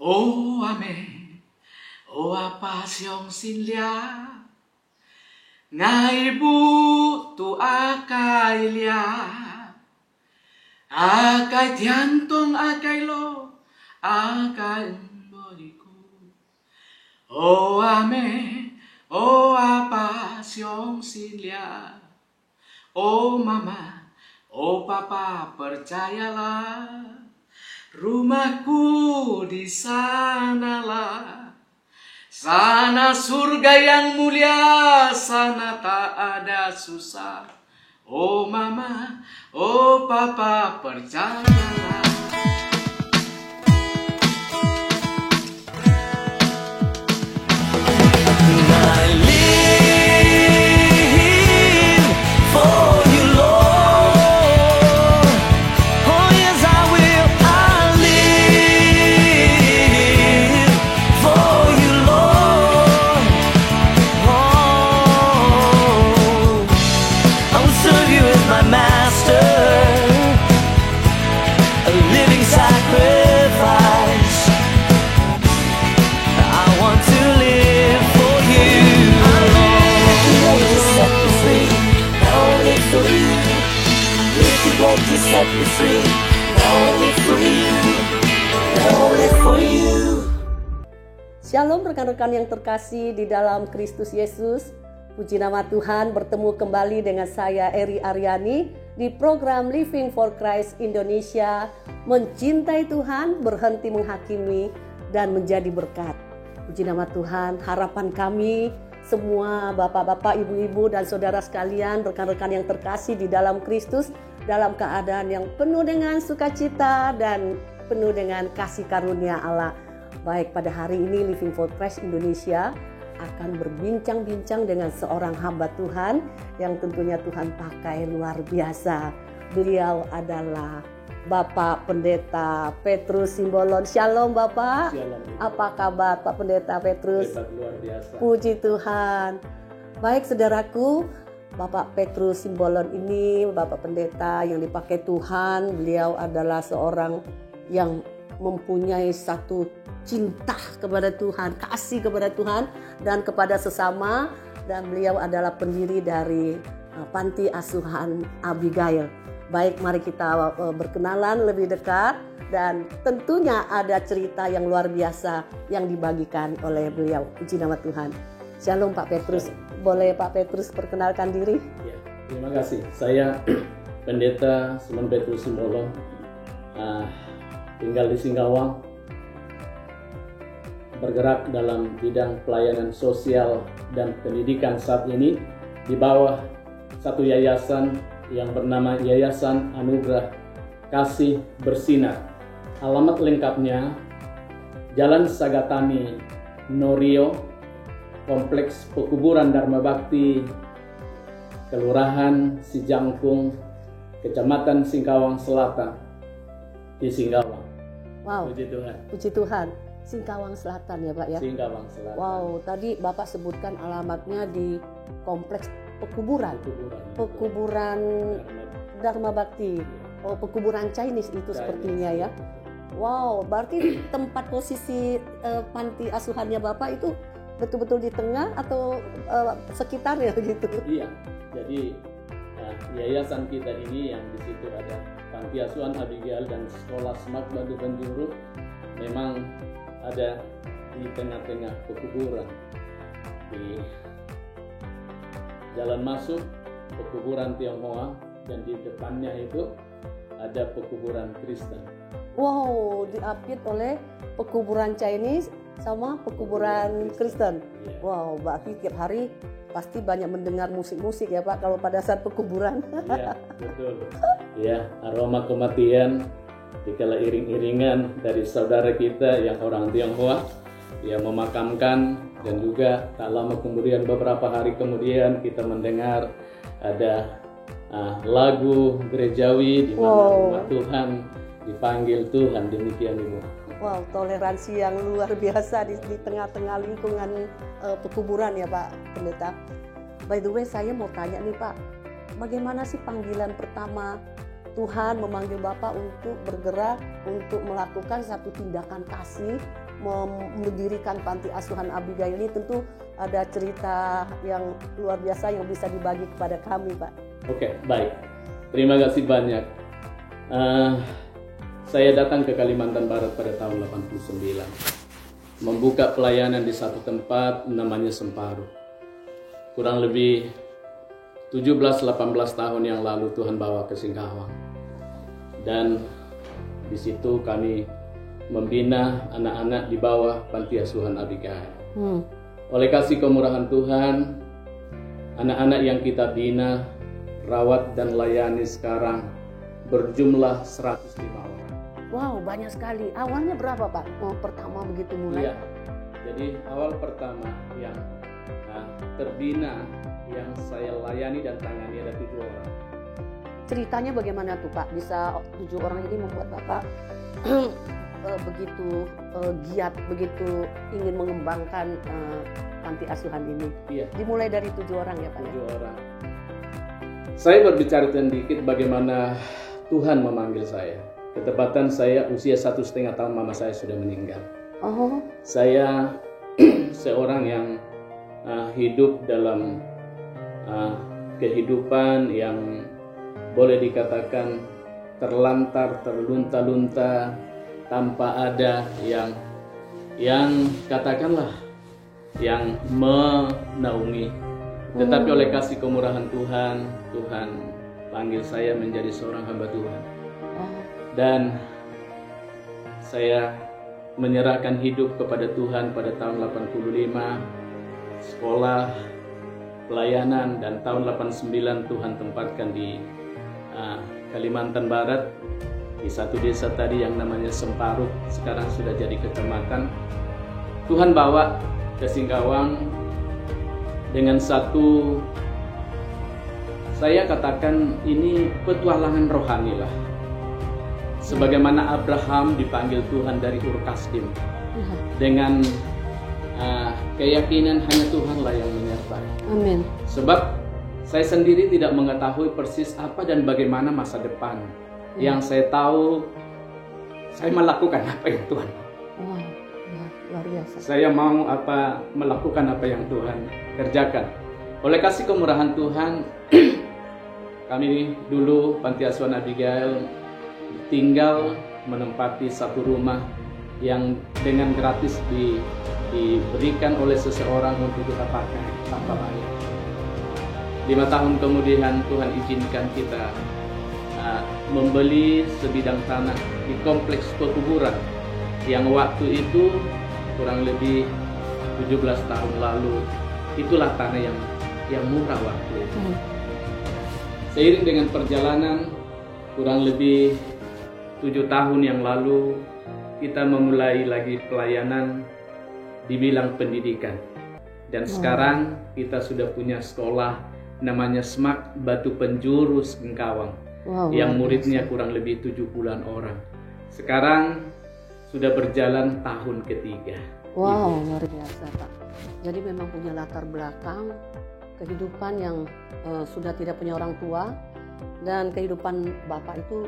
O ame, o apa siong sinlia, ngai bu tu akai lia, akai tiantong akai lo, akai bodiku. O ame, o apa siong sinlia, o mama, o papa percayalah, rumahku di sanalah. Sana surga yang mulia, sana tak ada susah. Oh mama, oh papa percayalah. I live for you, Lord. Oh yes, I will. I live for you, Lord. Oh, I will serve you as my master, a living sacrifice. I want to live for you, Lord. To set me free, not only for you. If you want to set me free, not only for you, not only for you. Shalom rekan-rekan yang terkasih di dalam Kristus Yesus. Puji nama Tuhan, bertemu kembali dengan saya Eri Aryani di program Living for Christ Indonesia. Mencintai Tuhan, berhenti menghakimi, dan menjadi berkat. Puji nama Tuhan, harapan kami semua bapak-bapak, ibu-ibu, dan saudara sekalian, rekan-rekan yang terkasih di dalam Kristus, dalam keadaan yang penuh dengan sukacita dan penuh dengan kasih karunia Allah. Baik, pada hari ini Living for Christ Indonesia akan berbincang-bincang dengan seorang hamba Tuhan yang tentunya Tuhan pakai luar biasa. Beliau adalah Bapak Pendeta Petrus Simbolon. Shalom Bapak. Shalom. Apa kabar Pak Pendeta Petrus? Hebat, luar biasa. Puji Tuhan. Baik saudaraku, Bapak Petrus Simbolon ini Bapak Pendeta yang dipakai Tuhan. Beliau adalah seorang yang mempunyai satu cinta kepada Tuhan, kasih kepada Tuhan dan kepada sesama, dan beliau adalah pendiri dari Panti Asuhan Abigail. Baik, mari kita berkenalan lebih dekat, dan tentunya ada cerita yang luar biasa yang dibagikan oleh beliau. Puji nama Tuhan. Shalom Pak Petrus. Boleh Pak Petrus perkenalkan diri? Ya, terima kasih. Saya Pendeta Simon Petrus Simbolon, tinggal di Singkawang, bergerak dalam bidang pelayanan sosial dan pendidikan saat ini di bawah satu yayasan yang bernama Yayasan Anugerah Kasih Bersinar. Alamat lengkapnya Jalan Sagatami Norio, Kompleks Pekuburan Dharma Bakti, Kelurahan Sijangkung, Kecamatan Singkawang Selatan, di Singkawang. Wow. Puji Tuhan. Puji Tuhan. Singkawang Selatan ya Pak ya? Singkawang Selatan. Wow, tadi Bapak sebutkan alamatnya di Kompleks Pekuburan. Pekuburan Dharma Bakti. Oh, pekuburan Chinese itu sepertinya ya. Wow, berarti tempat posisi panti asuhannya Bapak itu betul-betul di tengah atau sekitarnya gitu? Iya. Jadi yayasan kita ini yang di situ ada Panti Asuhan Abigail dan Sekolah Smart Batu Penjuru memang ada di tengah-tengah pekuburan. Di jalan masuk pekuburan Tionghoa dan di depannya itu ada pekuburan Kristen. Wow, diapit oleh pekuburan Chinese sama pekuburan Kristen. Iya. Wow, berarti tiap hari pasti banyak mendengar musik-musik ya Pak kalau pada saat pekuburan. Iya, betul. Ya, aroma kematian dikala iring-iringan dari saudara kita yang orang Tionghoa yang memakamkan, dan juga tak lama kemudian, beberapa hari kemudian kita mendengar ada lagu gerejawi di mana rumah Tuhan dipanggil Tuhan, demikian Ibu. Wow, toleransi yang luar biasa di tengah-tengah lingkungan pekuburan ya Pak Pendeta. By the way, saya mau tanya nih Pak, bagaimana sih panggilan pertama Tuhan memanggil Bapak untuk bergerak, untuk melakukan satu tindakan kasih, mendirikan panti asuhan Abigail ini tentu ada cerita yang luar biasa yang bisa dibagi kepada kami, Pak. Oke, baik. Terima kasih banyak. Saya datang ke Kalimantan Barat pada tahun 89. Membuka pelayanan di satu tempat namanya Semparu. Kurang lebih 17-18 tahun yang lalu Tuhan bawa ke Singkawang. Dan di situ kami membina anak-anak di bawah panti asuhan Abigail. Oleh kasih kemurahan Tuhan, anak-anak yang kita bina, rawat dan layani sekarang berjumlah 105 orang. Wow, banyak sekali. Awalnya berapa, Pak? Pertama begitu mulai? Iya. Jadi awal pertama yang terbina, yang saya layani dan tangani ada 7 orang. Ceritanya bagaimana tuh, Pak? Bisa 7 orang ini membuat Bapak begitu giat, begitu ingin mengembangkan panti asuhan ini. Iya. Dimulai dari 7 orang ya, Pak? 7 orang. Saya berbicara sedikit bagaimana Tuhan memanggil saya. Ketepatan saya usia 1,5 tahun mama saya sudah meninggal. Oh. Saya seorang yang hidup dalam kehidupan yang boleh dikatakan terlantar, terlunta-lunta, tanpa ada yang katakanlah yang menaungi. Tetapi oleh kasih kemurahan Tuhan, Tuhan panggil saya menjadi seorang hamba Tuhan. Dan saya menyerahkan hidup kepada Tuhan pada tahun 85, sekolah, pelayanan, dan tahun 89 Tuhan tempatkan di Kalimantan Barat, di satu desa tadi yang namanya Semparu, sekarang sudah jadi kecamatan. Tuhan bawa ke Singkawang dengan satu, saya katakan ini petualangan rohani lah. Sebagaimana Abraham dipanggil Tuhan dari Ur Kasdim dengan keyakinan hanya Tuhanlah yang menyertai. Amin. Sebab saya sendiri tidak mengetahui persis apa dan bagaimana masa depan. Yang saya tahu, saya melakukan apa yang Tuhan mau. Wow, luar biasa. Saya mau melakukan apa yang Tuhan kerjakan. Oleh kasih kemurahan Tuhan, kami dulu panti asuhan Abigail tinggal menempati satu rumah yang dengan gratis diberikan oleh seseorang untuk kita pakai tanpa bayar. 5 tahun kemudian Tuhan izinkan kita membeli sebidang tanah di kompleks pekuburan yang waktu itu kurang lebih 17 tahun lalu. Itulah tanah yang murah waktu itu. Seiring dengan perjalanan kurang lebih 7 tahun yang lalu kita memulai lagi pelayanan di bidang pendidikan. Dan sekarang kita sudah punya sekolah namanya SMAK Batu Penjuru Singkawang. Yang muridnya kurang lebih 70-an orang. Sekarang sudah berjalan tahun ketiga. Wow, luar biasa, Pak. Jadi memang punya latar belakang kehidupan yang sudah tidak punya orang tua, dan kehidupan Bapak itu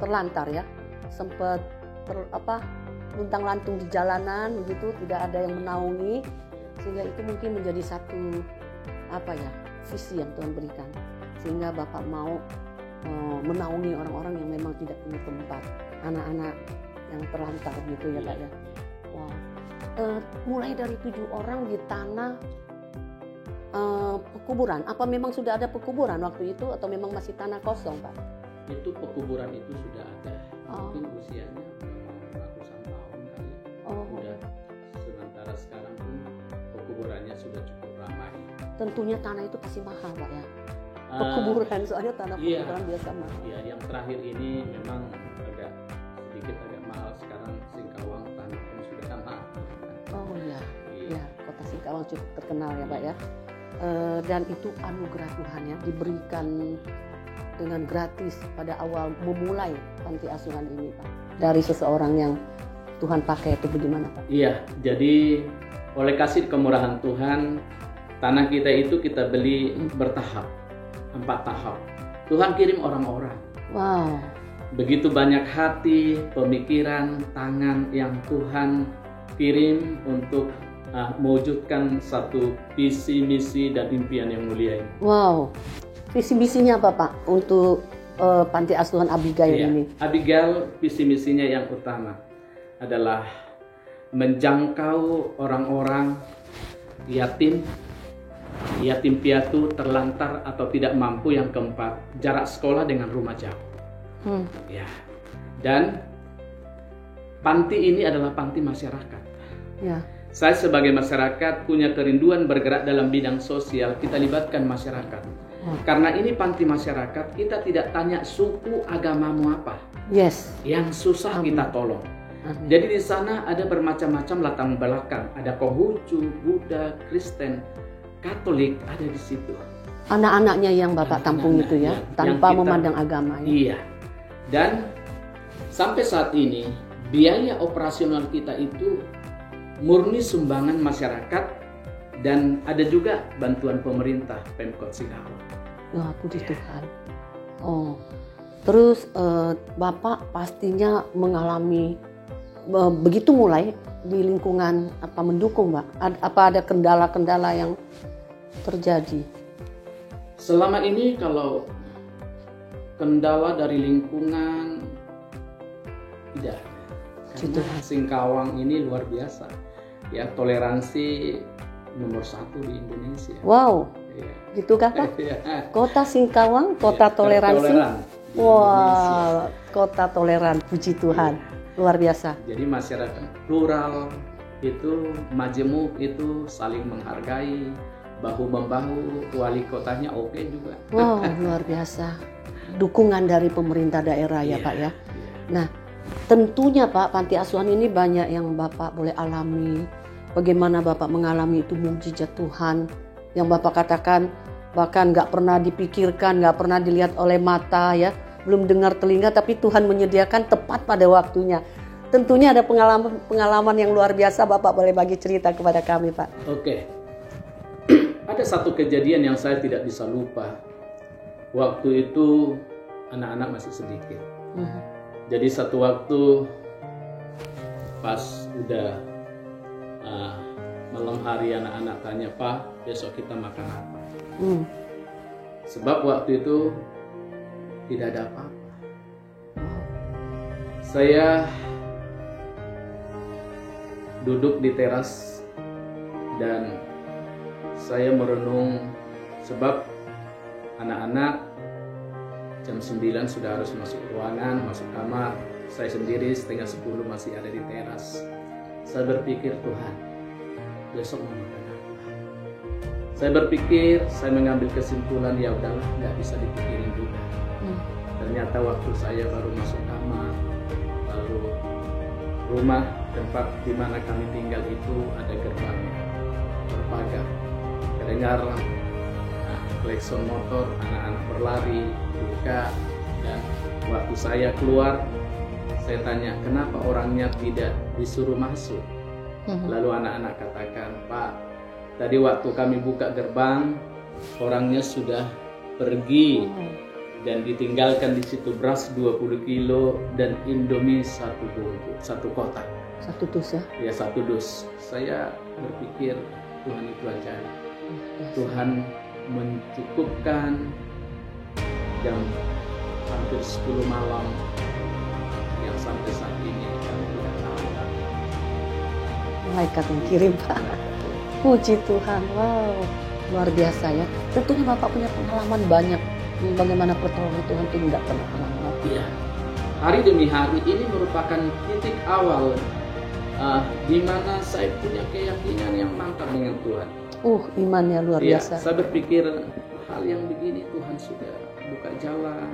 terlantar ya, sempat luntang-lantung di jalanan begitu, tidak ada yang menaungi, sehingga itu mungkin menjadi satu visi yang Tuhan berikan, sehingga Bapak mau menaungi orang-orang yang memang tidak punya tempat, anak-anak yang terlantar gitu ya, Pak ya. Wow. Mulai dari 7 orang di tanah pekuburan, apa memang sudah ada pekuburan waktu itu atau memang masih tanah kosong, Pak? Itu pekuburan itu sudah ada, mungkin usianya ratusan tahun kali. Udah, sementara sekarang pun pekuburannya sudah cukup ramai. Tentunya tanah itu pasti mahal, Pak ya. Pekuburan, soalnya tanah pekuburan biasa mahal. Iya, yang terakhir ini memang sedikit agak mahal. Sekarang Singkawang tanah pun sudah mahal. Oh iya, kota Singkawang cukup terkenal ya, Pak ya. Dan itu anugerah Tuhan ya, diberikan dengan gratis pada awal memulai panti asuhan ini, Pak. Dari seseorang yang Tuhan pakai itu bagaimana, Pak? Iya, jadi oleh kasih kemurahan Tuhan, tanah kita itu kita beli bertahap, 4 tahap. Tuhan kirim orang-orang. Wow. Begitu banyak hati, pemikiran, tangan yang Tuhan kirim untuk mewujudkan satu visi, misi, dan impian yang mulia ini. Wow, visi misinya apa Pak untuk Panti Asuhan Abigail Iya, ini? Abigail visi misinya yang utama adalah menjangkau orang-orang yatim piatu, terlantar atau tidak mampu. Yang keempat, jarak sekolah dengan rumah jauh. Ya. Dan panti ini adalah panti masyarakat. Ya. Saya sebagai masyarakat punya kerinduan bergerak dalam bidang sosial, kita libatkan masyarakat. Karena ini panti masyarakat, kita tidak tanya suku agamamu apa. Yes. Yang susah kita tolong. Jadi di sana ada bermacam-macam latar belakang, ada Konghucu, Buddha, Kristen, Katolik ada di situ. Anak-anaknya yang Bapak tampung itu ya, tanpa memandang agama ya. Iya. Dan sampai saat ini biaya operasional kita itu murni sumbangan masyarakat dan ada juga bantuan pemerintah Pemkot Singkawang. Wah, puji Tuhan. Oh, terus Bapak pastinya mengalami begitu mulai di lingkungan mendukung, Mbak. Apa ada kendala-kendala yang terjadi? Selama ini kalau kendala dari lingkungan tidak. Karena Singkawang ini luar biasa. Ya, toleransi nomor 1 di Indonesia. Wow. Ya. Gitu Kakak? Kota Singkawang, kota Ya, toleransi. Wah, kota toleran, puji Tuhan. Luar biasa. Jadi masyarakat plural itu, majemuk itu, saling menghargai, bahu-membahu, wali kotanya oke juga. Wow, luar biasa. Dukungan dari pemerintah daerah ya, Pak ya. Nah, tentunya Pak, panti asuhan ini banyak yang Bapak boleh alami. Bagaimana Bapak mengalami itu mukjizat Tuhan yang Bapak katakan bahkan nggak pernah dipikirkan, nggak pernah dilihat oleh mata ya, belum dengar telinga, tapi Tuhan menyediakan tepat pada waktunya. Tentunya ada pengalaman yang luar biasa. Bapak boleh bagi cerita kepada kami, Pak. Oke. Ada satu kejadian yang saya tidak bisa lupa. Waktu itu anak-anak masih sedikit. Jadi satu waktu pas udah malam hari anak-anak tanya, "Pak, besok kita makan apa?" Sebab waktu itu tidak ada apa-apa. Saya duduk di teras dan saya merenung, sebab anak-anak jam 9 sudah harus masuk ruangan, masuk kamar. Saya sendiri setengah 10 masih ada di teras. Saya berpikir, Tuhan, besok mau makan apa? Saya berpikir, saya mengambil kesimpulan, ya udahlah, nggak bisa dipikirin juga. Ternyata waktu saya baru masuk kamar, lalu rumah tempat di mana kami tinggal itu ada gerbangnya berpagar. Kedengar klakson motor, anak-anak berlari, buka, dan waktu saya keluar, saya tanya, kenapa orangnya tidak disuruh masuk? Lalu anak-anak katakan, Pak, tadi waktu kami buka gerbang, orangnya sudah pergi dan ditinggalkan di situ beras 20 kilo dan Indomie 1 bungkus, 1 kotak. 1 dus ya? Ya, 1 dus. Saya berpikir Tuhan itu ajaib. Tuhan mencukupkan jam hampir 10 malam yang sampai saat ini kami tidak tahu. Malaikat yang kirim, Pak. Puji Tuhan, wow, luar biasa ya. Tentunya Bapak punya pengalaman banyak bagaimana pertolongan Tuhan itu tidak pernah lama. Iya. Hari demi hari ini merupakan titik awal di mana saya punya keyakinan yang mantap dengan Tuhan. Imannya luar biasa. Saya berpikir hal yang begini Tuhan sudah buka jalan.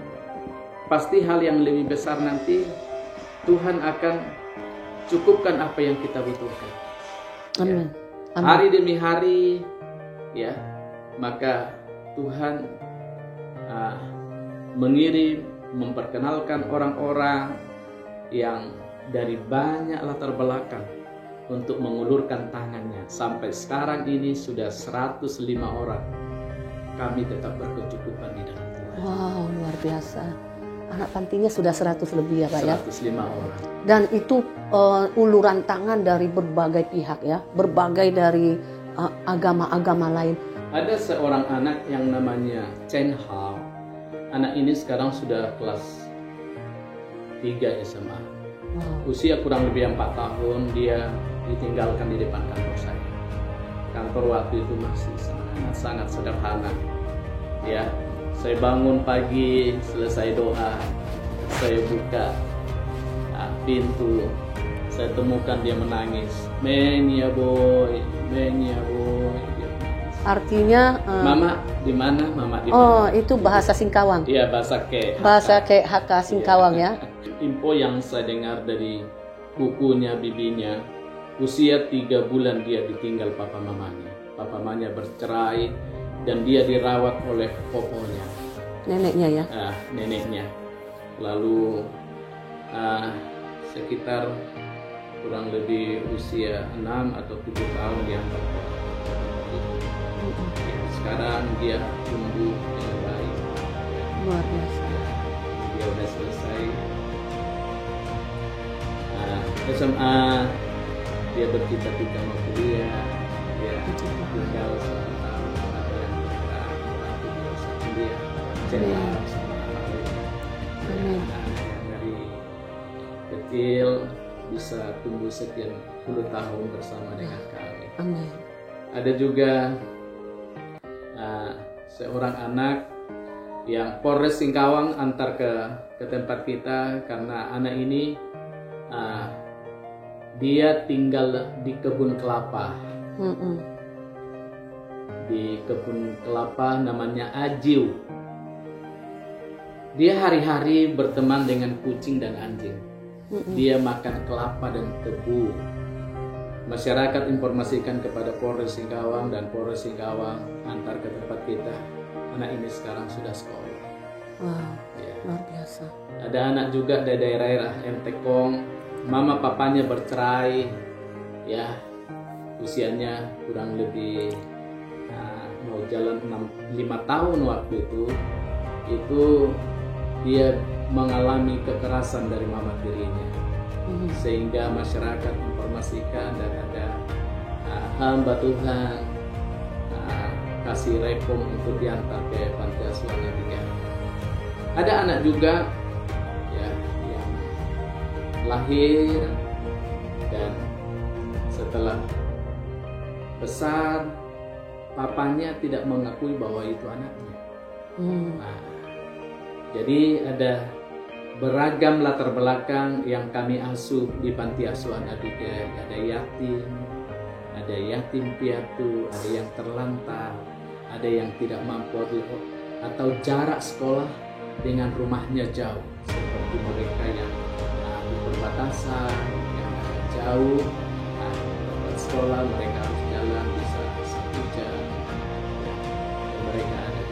Pasti hal yang lebih besar nanti Tuhan akan cukupkan apa yang kita butuhkan. Amin. Ya. Hari demi hari, ya, maka Tuhan mengirim, memperkenalkan orang-orang yang dari banyak latar belakang untuk mengulurkan tangannya. Sampai sekarang ini sudah 105 orang. Kami tetap berkecukupan di dalam Tuhan. Wow, luar biasa. Anak pantinya sudah 100 lebih ya Pak ya. 105 orang. Dan itu uluran tangan dari berbagai pihak ya, berbagai dari agama-agama lain. Ada seorang anak yang namanya Chen Hao. Anak ini sekarang sudah kelas 3 SMA. Usia kurang lebih 4 tahun, dia ditinggalkan di depan kantor saya. Kantor waktu itu masih sangat sederhana. Ya, saya bangun pagi, selesai doa, saya buka pintu, saya temukan dia menangis. Men ya boy. Dia menangis. Artinya Mama di mana? Mama di mana? oh, itu bahasa Singkawang. Iya, bahasa HK Singkawang ya. Info yang saya dengar dari bukunya bibinya, usia 3 bulan dia ditinggal papa mamanya. Papa mamanya bercerai dan dia dirawat oleh poponya, Neneknya ya. neneknya. Lalu sekitar kurang lebih usia 6 atau 7 tahun dia sekarang dia tumbuh dengan baik. Luar biasa. Dia udah selesai SMA, dia bercita-cita mau kuliah, dia tinggal 1 tahun, ada yang bergerak membantu dia usah kuliah, channel sama yang dari kecil bisa tumbuh sekian puluh tahun bersama dengan kami. Amin. Ada juga seorang anak yang Polres Singkawang antar ke tempat kita karena anak ini dia tinggal di kebun kelapa. Di kebun kelapa namanya Ajiu. Dia hari-hari berteman dengan kucing dan anjing. Dia makan kelapa dan tebu. Masyarakat informasikan kepada Polres Singkawang dan Polres Singkawang antar ke tempat kita. Anak ini sekarang sudah sekolah. Wow, Ya. luar biasa. Ada anak juga dari daerah Entekong, mama papanya bercerai, ya usianya kurang lebih mau jalan 5 tahun waktu itu dia mengalami kekerasan dari mama tirinya, sehingga masyarakat informasikan dan ada hamba Tuhan kasih rekom untuk diantar ke panti asuhan Abigail. Ada anak juga ya yang lahir dan setelah besar papanya tidak mengakui bahwa itu anaknya. Jadi ada beragam latar belakang yang kami asuh di panti asuhan Abigail. Ada yatim piatu, ada yang terlantar, ada yang tidak mampu atau jarak sekolah dengan rumahnya jauh, seperti mereka yang di perbatasan yang agak jauh, tempat sekolah mereka harus jalan bisa 1 jam, dan mereka ada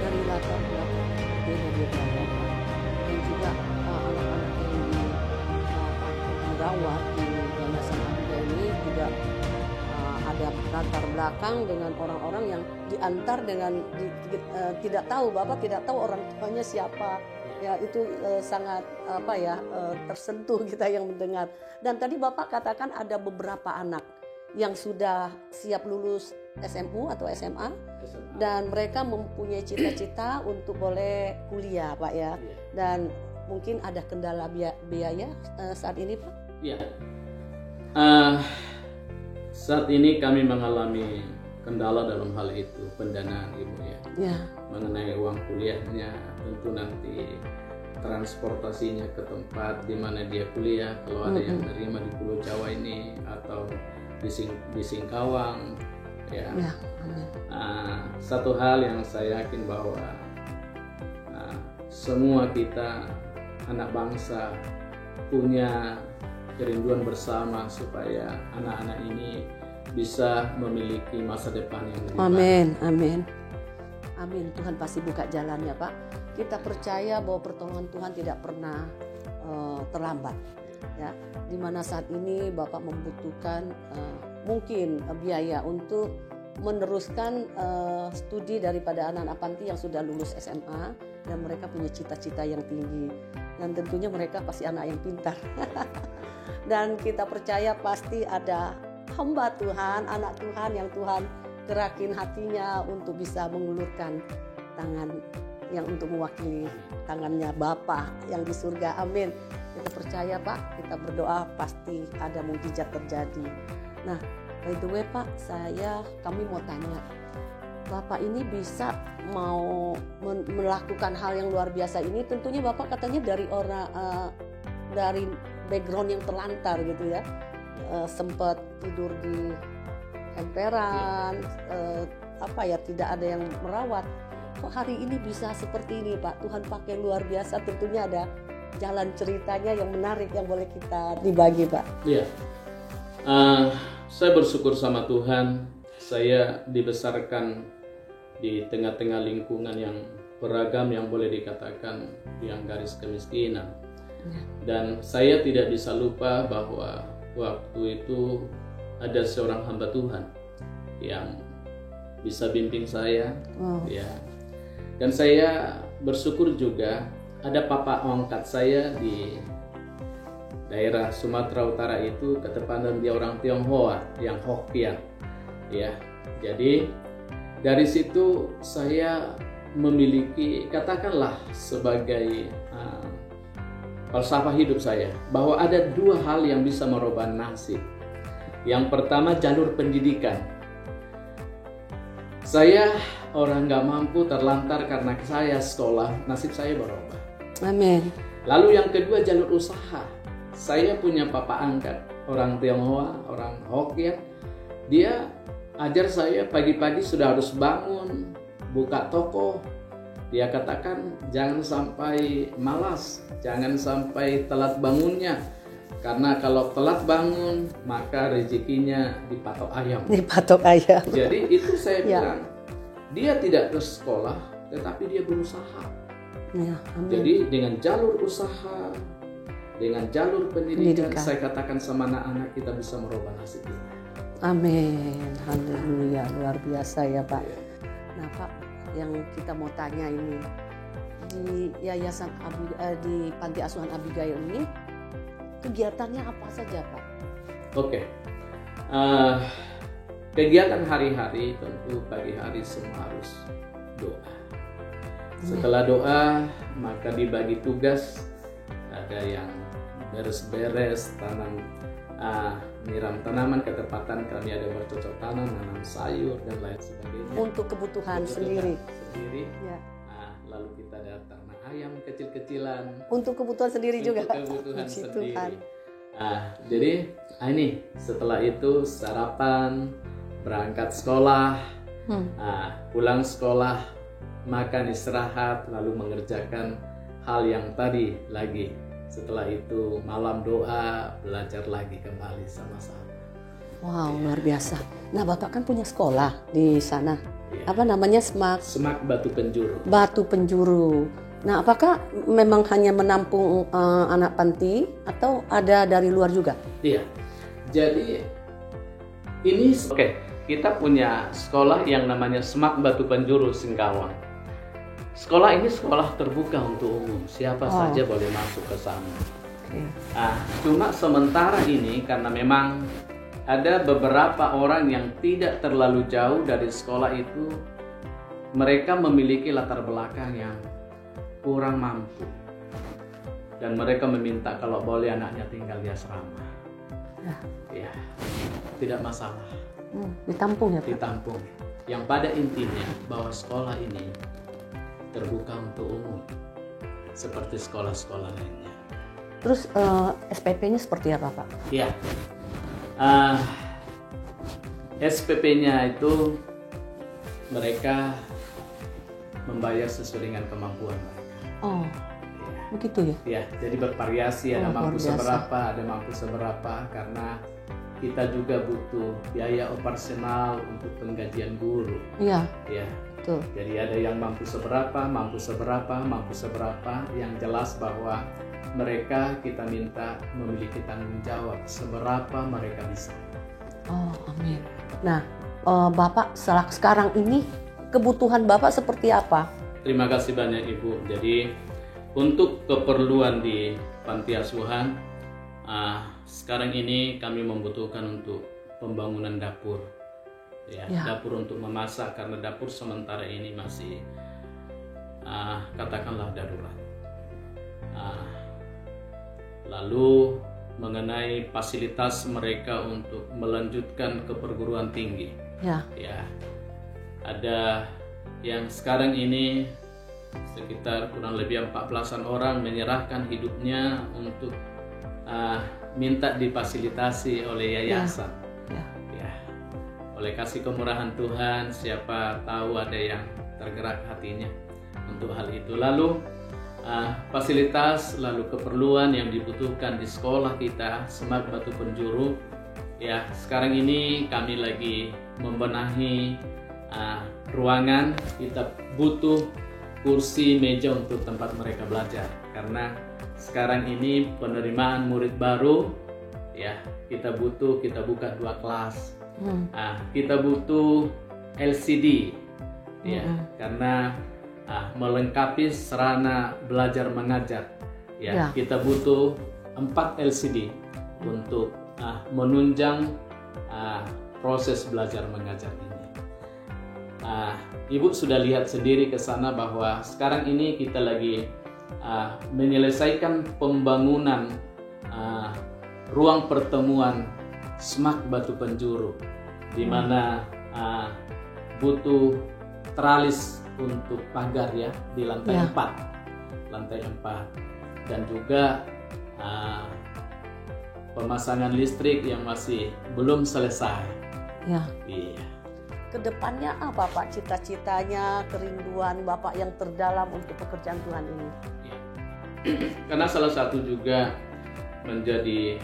Dari latar belakang beda-beda ya, Pak. Dan juga anak-anak yang dirawat di Yayasan Abigail ini juga ada latar belakang dengan orang-orang yang diantar dengan tidak tahu, Bapak tidak tahu orang tuanya siapa. Ya itu sangat tersentuh kita yang mendengar. Dan tadi Bapak katakan ada beberapa anak yang sudah siap lulus SMU atau SMA dan mereka mempunyai cita-cita untuk boleh kuliah, Pak ya. Dan mungkin ada kendala biaya saat ini, Pak? Ya. Saat ini kami mengalami kendala dalam hal itu, pendanaan Ibu ya. Ya. Mengenai uang kuliahnya, tentu nanti transportasinya ke tempat di mana dia kuliah, kalau ada yang menerima di Pulau Jawa ini atau di Singkawang ya. Ya. Satu hal yang saya yakin bahwa semua kita anak bangsa punya kerinduan bersama supaya anak-anak ini bisa memiliki masa depan yang lebih baik. Amin, amin. Amin. Tuhan pasti buka jalannya, Pak. Kita percaya bahwa pertolongan Tuhan tidak pernah terlambat. Ya, dimana saat ini Bapak membutuhkan mungkin biaya untuk meneruskan studi daripada anak-anak panti yang sudah lulus SMA dan mereka punya cita-cita yang tinggi, dan tentunya mereka pasti anak yang pintar. Dan kita percaya pasti ada hamba Tuhan, anak Tuhan yang Tuhan gerakin hatinya untuk bisa mengulurkan tangan yang untuk mewakili tangannya Bapa yang di surga. Amin. Kita percaya Pak, kita berdoa pasti ada mukjizat terjadi. Nah, by the way Pak, kami mau tanya, Bapak ini bisa mau melakukan hal yang luar biasa ini, tentunya Bapak katanya dari dari background yang terlantar gitu ya, sempat tidur di emperan, tidak ada yang merawat. Kok hari ini bisa seperti ini Pak? Tuhan pakai luar biasa, tentunya ada jalan ceritanya yang menarik yang boleh kita dibagi Pak. Iya, saya bersyukur sama Tuhan, saya dibesarkan di tengah-tengah lingkungan yang beragam yang boleh dikatakan yang garis kemiskinan. Dan saya tidak bisa lupa bahwa waktu itu ada seorang hamba Tuhan yang bisa bimbing saya, ya. Dan saya bersyukur juga ada papa angkat saya di daerah Sumatera Utara itu, ketepatan dia orang Tionghoa yang Hokkien, ya. Jadi dari situ saya memiliki, katakanlah sebagai falsafah hidup saya, bahwa ada dua hal yang bisa merubah nasib. Yang pertama, jalur pendidikan. Saya orang nggak mampu, terlantar karena saya sekolah, nasib saya berubah. Amin. Lalu yang kedua, jalur usaha. Saya punya papa angkat orang Tionghoa, orang Hokkien. Dia ajar saya pagi-pagi sudah harus bangun, buka toko. Dia katakan jangan sampai malas, jangan sampai telat bangunnya. Karena kalau telat bangun, maka rezekinya dipatok ayam. Dipatok ayam. Jadi itu saya bilang, dia tidak ke sekolah, tetapi dia berusaha. Ya, amin. Jadi dengan jalur usaha, dengan jalur pendidikan, saya katakan sama anak-anak kita bisa merubah nasib kita. Amin. Haleluya, luar biasa ya Pak. Nah Pak, yang kita mau tanya ini, di yayasan di Panti Asuhan Abigail ini kegiatannya apa saja Pak? Oke. Kegiatan hari-hari tentu pagi hari semua harus doa. Setelah doa maka dibagi tugas, ada yang beres-beres tanam, nyiram tanaman, ketepatan kami ada bercocok tanam, nanam sayur dan lain sebagainya. Untuk kebutuhan sendiri. Ya. Lalu kita ada ternak ayam kecil-kecilan. Untuk kebutuhan sendiri juga. Untuk kebutuhan sendiri. Tuhan. Jadi ini setelah itu sarapan, berangkat sekolah, pulang sekolah, makan istirahat, lalu mengerjakan hal yang tadi lagi. Setelah itu malam doa, belajar lagi kembali sama-sama. Wow, luar biasa. Nah, Bapak kan punya sekolah di sana. Ya. Apa namanya? Semak Batu Penjuru. Batu Penjuru. Nah, apakah memang hanya menampung anak panti atau ada dari luar juga? Iya. Jadi ini kita punya sekolah yang namanya Semak Batu Penjuru Singkawang. Sekolah ini sekolah terbuka untuk umum, siapa saja boleh masuk ke sana. Cuma sementara ini karena memang ada beberapa orang yang tidak terlalu jauh dari sekolah itu, mereka memiliki latar belakang yang kurang mampu, dan mereka meminta kalau boleh anaknya tinggal di asrama. Ya, tidak masalah. Ditampung ya Pak? Ditampung. Yang pada intinya bahwa sekolah ini terbuka untuk umum seperti sekolah-sekolah lainnya. Terus SPP-nya seperti apa Pak? Iya, SPP-nya itu mereka membayar sesuai dengan kemampuan mereka. Oh, ya. Begitu ya? Ya, jadi bervariasi, ada mampu seberapa, ada mampu seberapa, karena kita juga butuh biaya operasional untuk penggajian guru. Iya. Ya. Betul. Jadi ada yang mampu seberapa, mampu seberapa, mampu seberapa. Yang jelas bahwa mereka kita minta memiliki tanggung jawab seberapa mereka bisa. Oh, amin. Nah, Bapak sekarang ini kebutuhan Bapak seperti apa? Terima kasih banyak Ibu. Jadi untuk keperluan di panti asuhan, sekarang ini kami membutuhkan untuk pembangunan dapur. Ya. Dapur untuk memasak, karena dapur sementara ini masih katakanlah darurat. Lalu mengenai fasilitas mereka untuk melanjutkan ke perguruan tinggi. Ya, ada yang sekarang ini sekitar kurang lebih 14-an orang menyerahkan hidupnya untuk minta difasilitasi oleh yayasan. Oleh kasih kemurahan Tuhan, siapa tahu ada yang tergerak hatinya untuk hal itu. Lalu fasilitas, lalu keperluan yang dibutuhkan di sekolah kita, Semak Batu Penjuru. Ya, sekarang ini kami lagi membenahi ruangan. Kita butuh kursi, meja untuk tempat mereka belajar. Karena sekarang ini penerimaan murid baru, ya kita buka 2 kelas. Kita butuh LCD, ya, karena melengkapi sarana belajar mengajar. Kita butuh 4 LCD untuk menunjang proses belajar mengajar ini. Ibu sudah lihat sendiri ke sana bahwa sekarang ini kita lagi menyelesaikan pembangunan ruang pertemuan Semak Batu Penjuru, di mana butuh teralis untuk pagar ya di lantai 4, dan juga pemasangan listrik yang masih belum selesai. Iya. Kedepannya apa Pak cita-citanya, kerinduan Bapak yang terdalam untuk pekerjaan Tuhan ini? Karena salah satu juga menjadi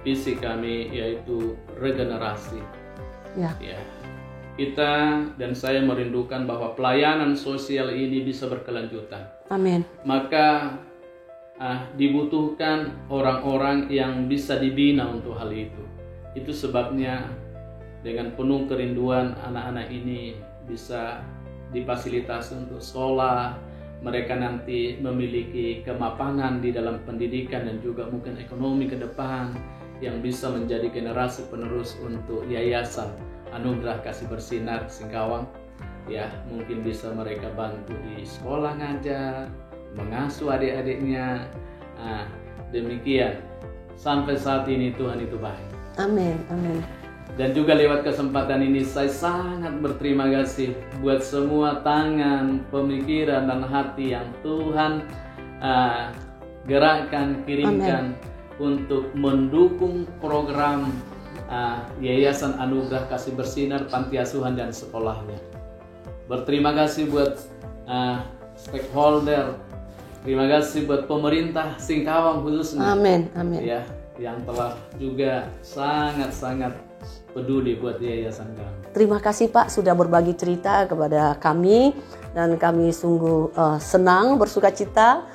visi kami yaitu regenerasi. Kita dan saya merindukan bahwa pelayanan sosial ini bisa berkelanjutan. Amin. Maka dibutuhkan orang-orang yang bisa dibina untuk hal itu. Itu sebabnya dengan penuh kerinduan anak-anak ini bisa difasilitasi untuk sekolah. Mereka nanti memiliki kemapanan di dalam pendidikan dan juga mungkin ekonomi ke depan, yang bisa menjadi generasi penerus untuk Yayasan Anugerah Kasih Bersinar Singkawang. Ya, mungkin bisa mereka bantu di sekolah ngajar, mengasuh adik-adiknya. Demikian. Sampai saat ini Tuhan itu baik. Amin, amin. Dan juga lewat kesempatan ini saya sangat berterima kasih buat semua tangan, pemikiran dan hati yang Tuhan gerakkan, kirimkan untuk mendukung program Yayasan Anugerah Kasih Bersinar, panti asuhan dan sekolahnya. Berterima kasih buat stakeholder, terima kasih buat pemerintah Singkawang khususnya. Amin, amin. Ya, yang telah juga sangat-sangat peduli buat yayasan kami. Terima kasih Pak sudah berbagi cerita kepada kami, dan kami sungguh senang, bersuka cita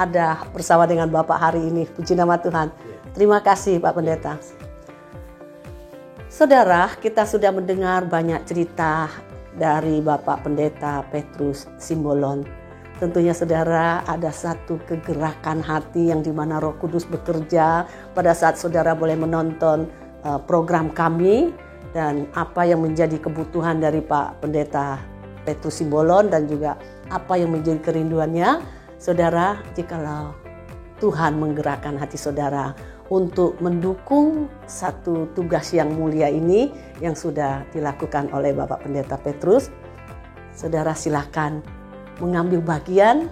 ada bersama dengan Bapak hari ini. Puji nama Tuhan. Terima kasih Pak Pendeta. Saudara, kita sudah mendengar banyak cerita dari Bapak Pendeta Petrus Simbolon. Tentunya saudara ada satu kegerakan hati yang dimana Roh Kudus bekerja pada saat saudara boleh menonton program kami, dan apa yang menjadi kebutuhan dari Pak Pendeta Petrus Simbolon dan juga apa yang menjadi kerinduannya. Saudara, jikalau Tuhan menggerakkan hati saudara untuk mendukung satu tugas yang mulia ini yang sudah dilakukan oleh Bapak Pendeta Petrus, saudara silakan mengambil bagian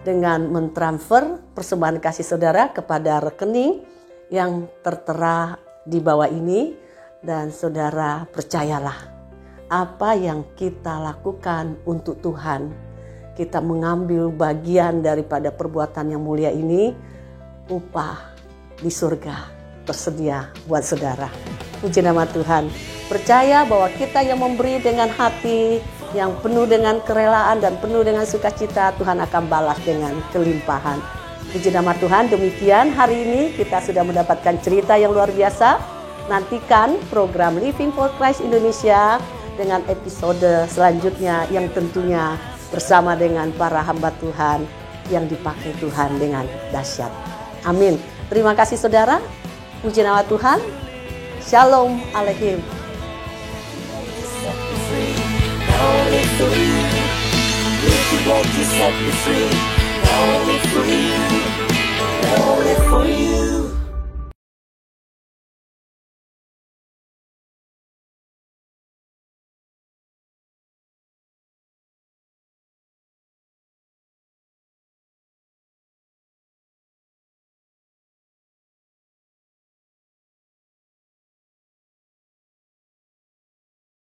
dengan mentransfer persembahan kasih saudara kepada rekening yang tertera di bawah ini. Dan saudara percayalah, apa yang kita lakukan untuk Tuhan, kita mengambil bagian daripada perbuatan yang mulia ini, upah di surga tersedia buat saudara. Puji nama Tuhan. Percaya bahwa kita yang memberi dengan hati yang penuh dengan kerelaan dan penuh dengan sukacita, Tuhan akan balas dengan kelimpahan. Puji nama Tuhan. Demikian hari ini kita sudah mendapatkan cerita yang luar biasa Nantikan program Living for Christ Indonesia dengan episode selanjutnya yang tentunya bersama dengan para hamba Tuhan yang dipakai Tuhan dengan dahsyat. Amin. Terima kasih saudara. Puji nama Tuhan. Shalom Aleichem. Only for you. If you want to set me free, only for you. Only for you.